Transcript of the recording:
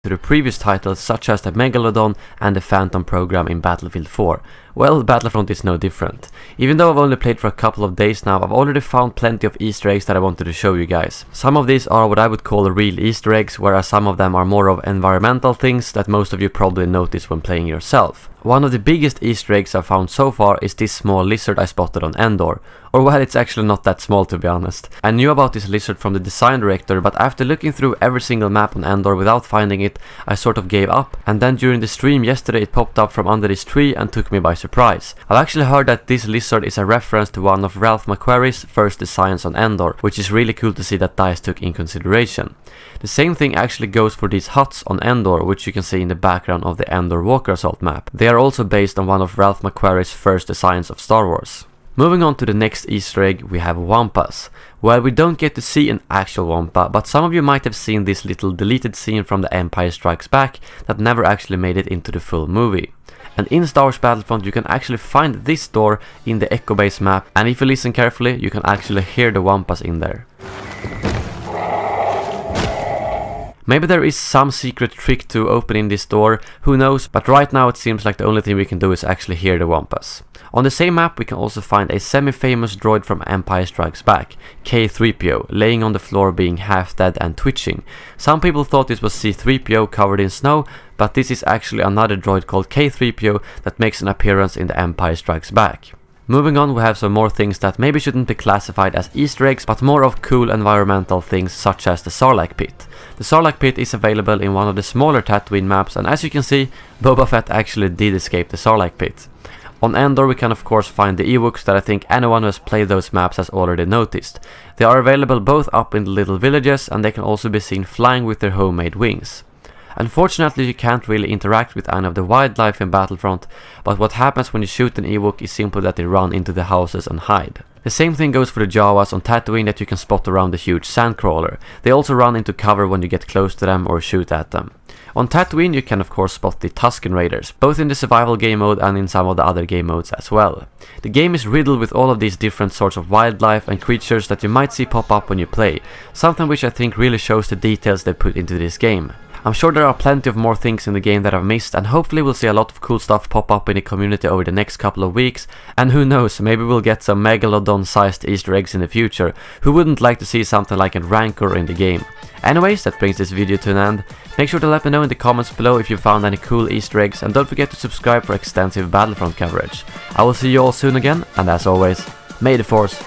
to the previous titles such as the Megalodon and the Phantom program in Battlefield 4. Well, Battlefront is no different. Even though I've only played for a couple of days now, I've already found plenty of Easter eggs that I wanted to show you guys. Some of these are what I would call real Easter eggs, whereas some of them are more of environmental things that most of you probably notice when playing yourself. One of the biggest Easter eggs I've found so far is this small lizard I spotted on Endor. Or well, it's actually not that small to be honest. I knew about this lizard from the design director, but after looking through every single map on Endor without finding it, I sort of gave up. And then during the stream yesterday it popped up from under this tree and took me by surprise. I've actually heard that this lizard is a reference to one of Ralph McQuarrie's first designs on Endor, which is really cool to see that DICE took in consideration. The same thing actually goes for these huts on Endor, which you can see in the background of the Endor Walker Assault map. They are also based on one of Ralph McQuarrie's first designs of Star Wars. Moving on to the next Easter egg, we have Wampas. Well, we don't get to see an actual Wampa, but some of you might have seen this little deleted scene from The Empire Strikes Back that never actually made it into the full movie. And in Star Wars Battlefront you can actually find this door in the Echo Base map, and if you listen carefully you can actually hear the Wampas in there. Maybe there is some secret trick to opening this door, who knows, but right now it seems like the only thing we can do is actually hear the Wampas. On the same map we can also find a semi-famous droid from Empire Strikes Back, K-3PO, laying on the floor being half dead and twitching. Some people thought this was C-3PO covered in snow, but this is actually another droid called K-3PO that makes an appearance in the Empire Strikes Back. Moving on, we have some more things that maybe shouldn't be classified as Easter eggs, but more of cool environmental things such as the Sarlacc pit. The Sarlacc pit is available in one of the smaller Tatooine maps, and as you can see, Boba Fett actually did escape the Sarlacc pit. On Endor we can of course find the Ewoks that I think anyone who has played those maps has already noticed. They are available both up in the little villages, and they can also be seen flying with their homemade wings. Unfortunately you can't really interact with any of the wildlife in Battlefront, but what happens when you shoot an Ewok is simply that they run into the houses and hide. The same thing goes for the Jawas on Tatooine that you can spot around the huge sandcrawler. They also run into cover when you get close to them or shoot at them. On Tatooine you can of course spot the Tusken Raiders, both in the survival game mode and in some of the other game modes as well. The game is riddled with all of these different sorts of wildlife and creatures that you might see pop up when you play, something which I think really shows the details they put into this game. I'm sure there are plenty of more things in the game that I've missed, and hopefully we'll see a lot of cool stuff pop up in the community over the next couple of weeks, and who knows, maybe we'll get some Megalodon-sized Easter eggs in the future. Who wouldn't like to see something like a Rancor in the game? Anyways, that brings this video to an end. Make sure to let me know in the comments below if you found any cool Easter eggs, and don't forget to subscribe for extensive Battlefront coverage. I will see you all soon again, and as always, may the Force